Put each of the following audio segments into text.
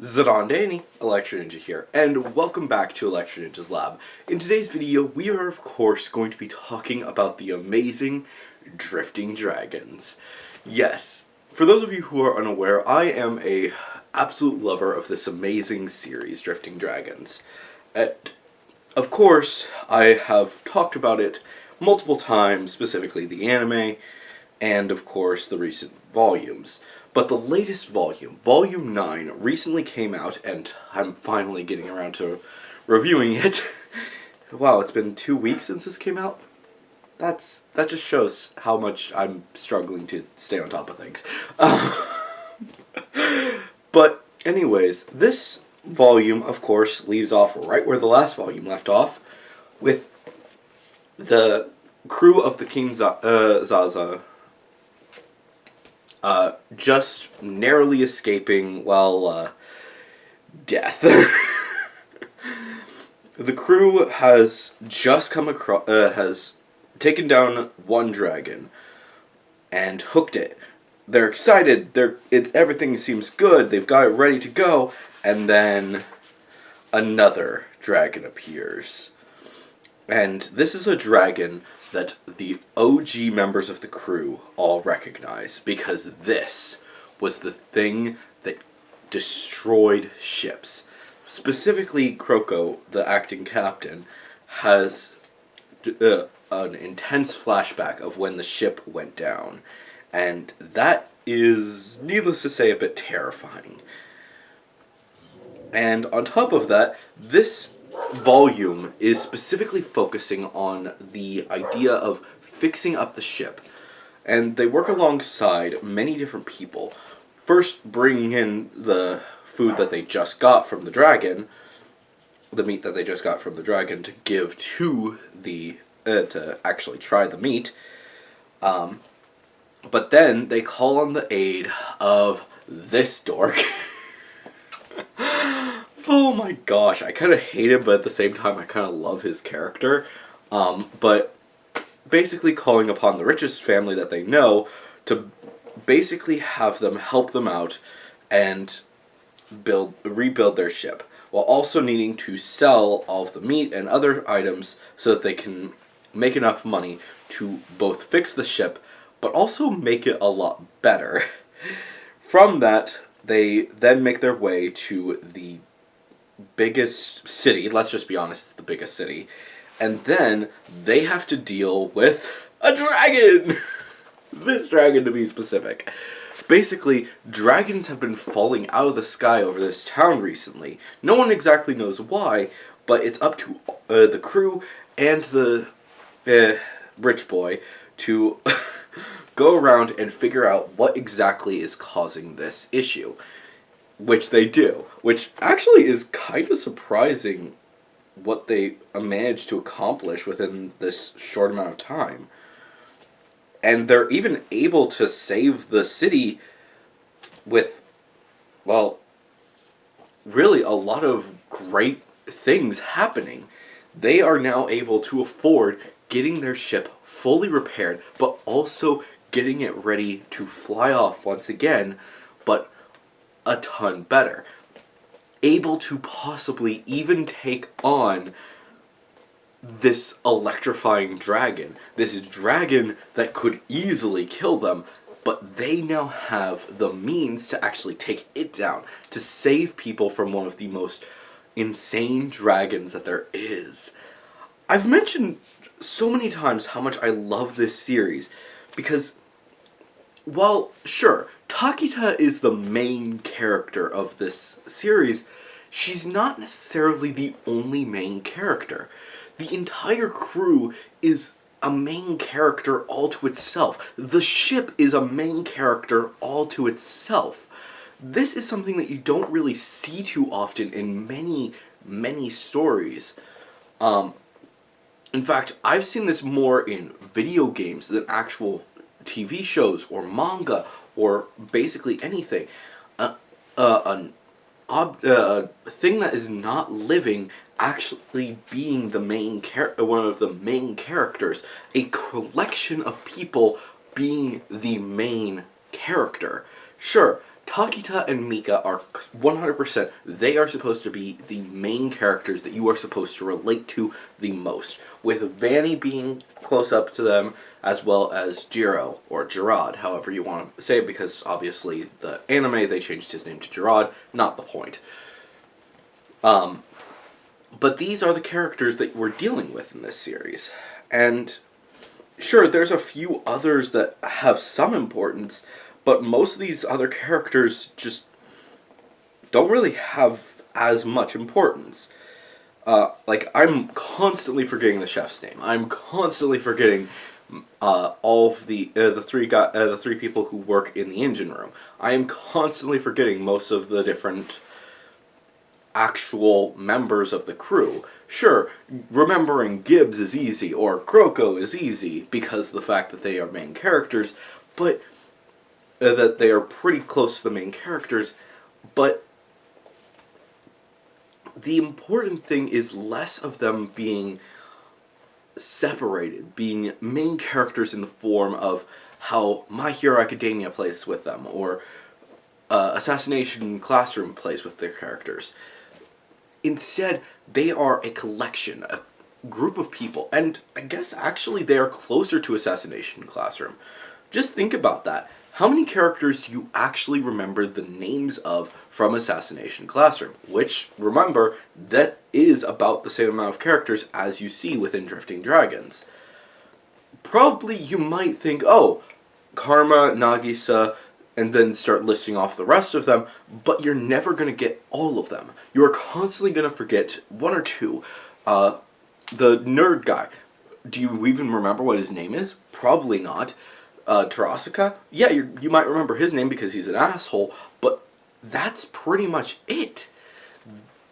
Zadondani, Electro Ninja here, and welcome back to Electro Ninja's Lab. In today's video, we are of course going to be talking about the amazing Drifting Dragons. Yes, for those of you who are unaware, I am a absolute lover of this amazing series, Drifting Dragons. Of course, I have talked about it multiple times, specifically the anime, and of course the recent volumes. But the latest volume, Volume 9, recently came out, and I'm finally getting around to reviewing it. Wow, it's been 2 weeks since this came out? That just shows how much I'm struggling to stay on top of things. But anyways, this volume, of course, leaves off right where the last volume left off, with the crew of the King Zaza just narrowly escaping, death. The crew has just come across, has taken down one dragon and hooked it. They're excited. Everything seems good. They've got it ready to go, and then another dragon appears. And this is a dragon that the OG members of the crew all recognize, because this was the thing that destroyed ships. Specifically, Kroko, the acting captain, has an intense flashback of when the ship went down. And that is, needless to say, a bit terrifying. And on top of that, this volume is specifically focusing on the idea of fixing up the ship. And they work alongside many different people. First, bringing in the food that they just got from the dragon, the meat that they just got from the dragon, to give to the, to actually try the meat. But then they call on the aid of this dork. Oh my gosh, I kind of hate him, but at the same time I kind of love his character. But basically calling upon the richest family that they know to basically have them help them out and rebuild their ship, while also needing to sell all of the meat and other items so that they can make enough money to both fix the ship, but also make it a lot better. From that, they then make their way to the biggest city, let's just be honest, it's the biggest city, and then they have to deal with a dragon! This dragon, to be specific. Basically, dragons have been falling out of the sky over this town recently. No one exactly knows why, but it's up to the crew and the rich boy to go around and figure out what exactly is causing this issue. Which they do. Which actually is kind of surprising what they managed to accomplish within this short amount of time. And they're even able to save the city with, well, really a lot of great things happening. They are now able to afford getting their ship fully repaired, but also getting it ready to fly off once again, but a ton better. Able to possibly even take on this electrifying dragon. This dragon that could easily kill them, but they now have the means to actually take it down, to save people from one of the most insane dragons that there is. I've mentioned so many times how much I love this series, because, well, sure, Takita is the main character of this series. She's not necessarily the only main character. The entire crew is a main character all to itself. The ship is a main character all to itself. This is something that you don't really see too often in many stories. In fact, I've seen this more in video games than actual TV shows or manga or basically anything. A thing that is not living actually being the main one of the main characters. A collection of people being the main character. Sure, Takita and Mika are 100%, they are supposed to be the main characters that you are supposed to relate to the most, with Vanny being close up to them, as well as Jiro, or Jirard, however you want to say it, because obviously the anime, they changed his name to Jirard, not the point. But these are the characters that we're dealing with in this series. And sure, there's a few others that have some importance, but most of these other characters just don't really have as much importance. Like, I'm constantly forgetting the chef's name. I'm constantly forgetting all of the three people who work in the engine room. I am constantly forgetting most of the different actual members of the crew. Sure, remembering Gibbs is easy, or Kroko is easy, because of the fact that they are main characters, but that they are pretty close to the main characters, but the important thing is less of them being separated, being main characters in the form of how My Hero Academia plays with them, or Assassination Classroom plays with their characters. Instead, they are a collection, a group of people, and I guess actually they are closer to Assassination Classroom. Just think about that. How many characters do you actually remember the names of from Assassination Classroom? Which, remember, that is about the same amount of characters as you see within Drifting Dragons. Probably you might think, oh, Karma, Nagisa, and then start listing off the rest of them, but you're never going to get all of them. You are constantly going to forget one or two. The nerd guy, do you even remember what his name is? Probably not. Tarasaka? Yeah, you might remember his name because he's an asshole, but that's pretty much it.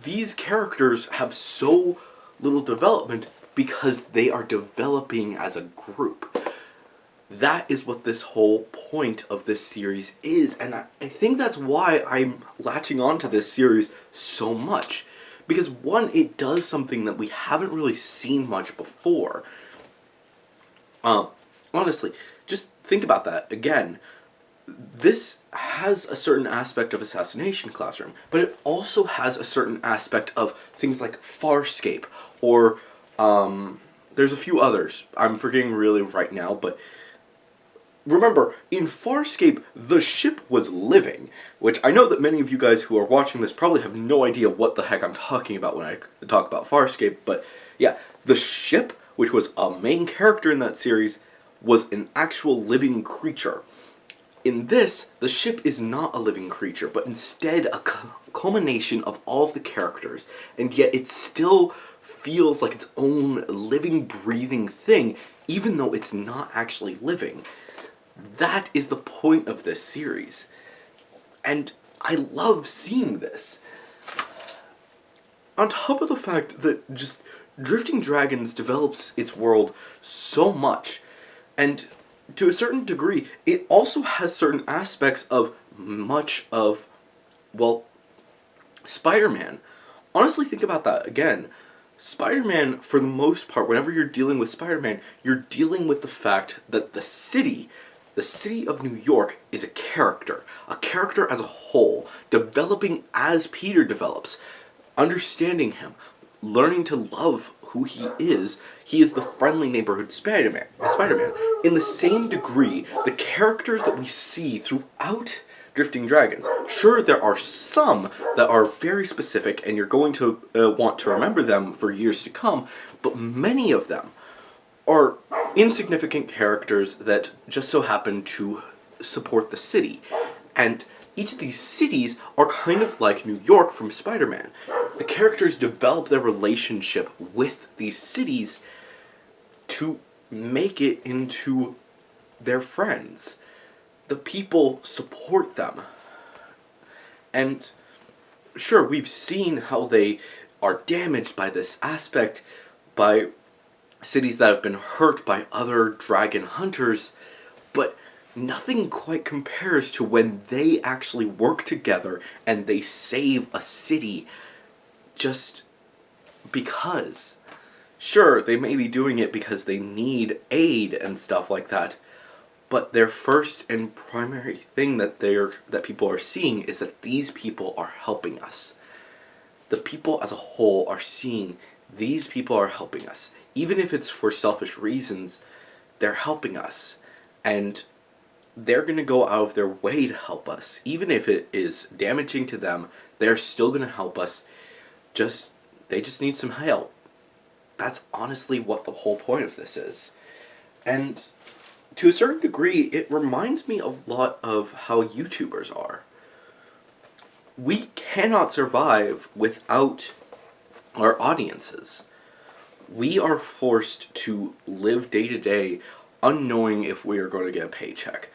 These characters have so little development because they are developing as a group. That is what this whole point of this series is, and I think that's why I'm latching on to this series so much. Because one, it does something that we haven't really seen much before. Honestly, just think about that again. This has a certain aspect of Assassination Classroom, but it also has a certain aspect of things like Farscape, or there's a few others. I'm forgetting really right now, but remember, in Farscape, the ship was living, which I know that many of you guys who are watching this probably have no idea what the heck I'm talking about when I talk about Farscape, but yeah, the ship, which was a main character in that series, was an actual living creature. In this, the ship is not a living creature, but instead a culmination of all of the characters, and yet it still feels like its own living, breathing thing, even though it's not actually living. That is the point of this series. And I love seeing this. On top of the fact that just Drifting Dragons develops its world so much, and to a certain degree, it also has certain aspects of much of, well, Spider-Man. Honestly, think about that again. Spider-Man, for the most part, whenever you're dealing with Spider-Man, you're dealing with the fact that the city of New York is a character as a whole, developing as Peter develops, understanding him, learning to love who he is the friendly neighborhood Spider-Man. In the same degree, the characters that we see throughout Drifting Dragons, sure, there are some that are very specific and you're going to want to remember them for years to come, but many of them are insignificant characters that just so happen to support the city. And each of these cities are kind of like New York from Spider-Man. The characters develop their relationship with these cities to make it into their friends. The people support them. And sure, we've seen how they are damaged by this aspect, by cities that have been hurt by other dragon hunters, but nothing quite compares to when they actually work together and they save a city just because. Sure, they may be doing it because they need aid and stuff like that, But their first and primary thing that people are seeing is that these people are helping us. The people as a whole are seeing these people are helping us. Even if it's for selfish reasons, they're helping us. And they're going to go out of their way to help us. Even if it is damaging to them, they're still going to help us. They just need some help. That's honestly what the whole point of this is. And to a certain degree, it reminds me a lot of how YouTubers are. We cannot survive without our audiences. We are forced to live day to day unknowing if we are going to get a paycheck.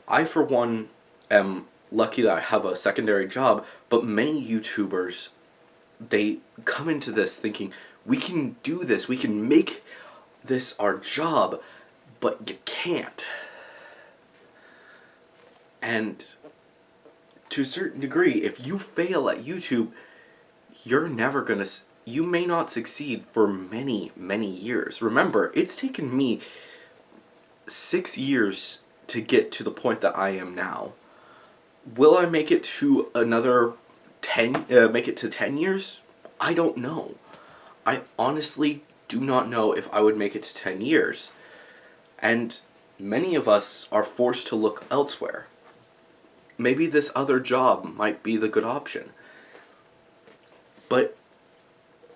I, for one, am lucky that I have a secondary job, but many YouTubers, they come into this thinking, we can do this, we can make this our job, but you can't. And to a certain degree, if you fail at YouTube, you may not succeed for many, many years. Remember, it's taken me 6 years to get to the point that I am now. Will I make it to another 10 years? I don't know. I honestly do not know if I would make it to 10 years. And many of us are forced to look elsewhere. Maybe this other job might be the good option. But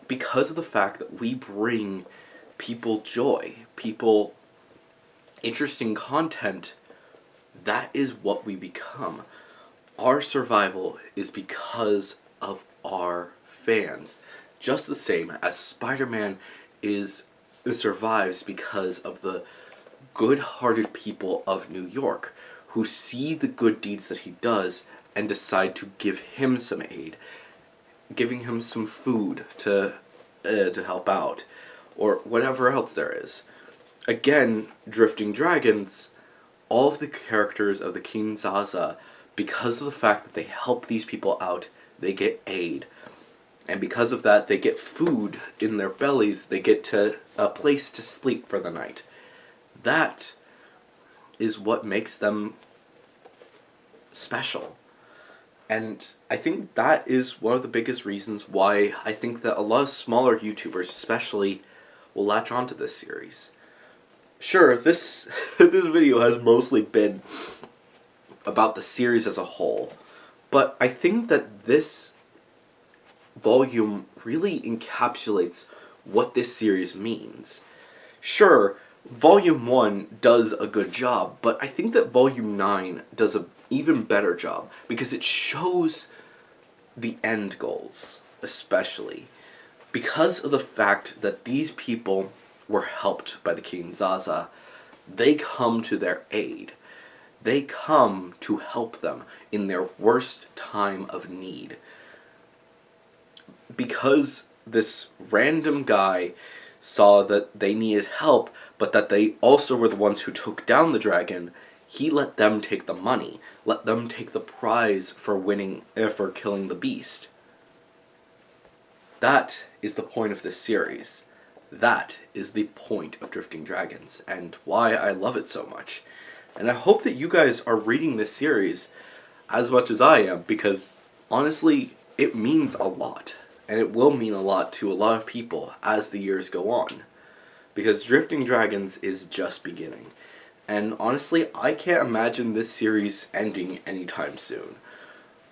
because of the fact that we bring people joy, people interesting content, that is what we become. Our survival is because of our fans. Just the same as Spider-Man survives because of the good-hearted people of New York who see the good deeds that he does and decide to give him some aid, giving him some food to help out, or whatever else there is. Again, Drifting Dragons, all of the characters of the King Zaza, because of the fact that they help these people out, they get aid. And because of that, they get food in their bellies, they get to a place to sleep for the night. That is what makes them special. And I think that is one of the biggest reasons why I think that a lot of smaller YouTubers especially will latch onto this series. Sure, this video has mostly been about the series as a whole, but I think that this volume really encapsulates what this series means. Sure, Volume 1 does a good job, but I think that Volume 9 does an even better job because it shows the end goals, especially. Because of the fact that these people were helped by the King Zaza, they come to their aid. They come to help them in their worst time of need. Because this random guy saw that they needed help, but that they also were the ones who took down the dragon, he let them take the money, let them take the prize for for killing the beast. That is the point of this series. That is the point of Drifting Dragons, and why I love it so much. And I hope that you guys are reading this series as much as I am, because honestly, it means a lot. And it will mean a lot to a lot of people as the years go on. Because Drifting Dragons is just beginning. And honestly, I can't imagine this series ending anytime soon.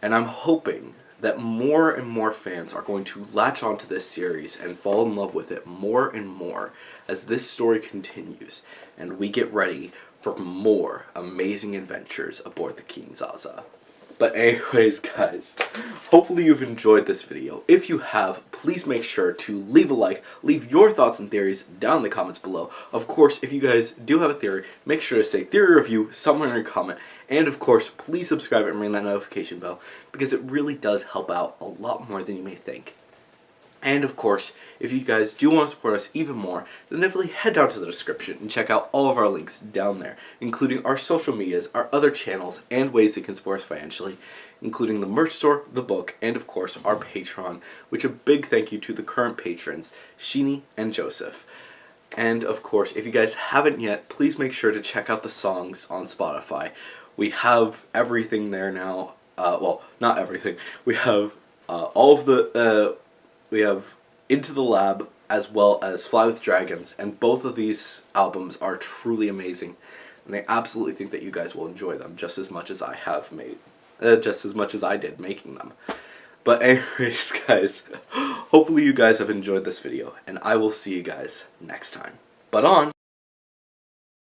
And I'm hoping that more and more fans are going to latch onto this series and fall in love with it more and more as this story continues and we get ready for more amazing adventures aboard the King Zaza. But anyways, guys, hopefully you've enjoyed this video. If you have, please make sure to leave a like, leave your thoughts and theories down in the comments below. Of course, if you guys do have a theory, make sure to say theory review somewhere in your comment. And of course, please subscribe and ring that notification bell, because it really does help out a lot more than you may think. And of course, if you guys do want to support us even more, then definitely head down to the description and check out all of our links down there, including our social medias, our other channels, and ways you can support us financially, including the merch store, the book, and of course our Patreon, which a big thank you to the current patrons, Sheeny and Joseph. And of course, if you guys haven't yet, please make sure to check out the songs on Spotify. We have everything there now. Well, not everything. We have all of the. We have Into the Lab as well as Fly with Dragons, and both of these albums are truly amazing, and I absolutely think that you guys will enjoy them just as much as I have made, just as much as I did making them. But anyways, guys, hopefully you guys have enjoyed this video, and I will see you guys next time. But on!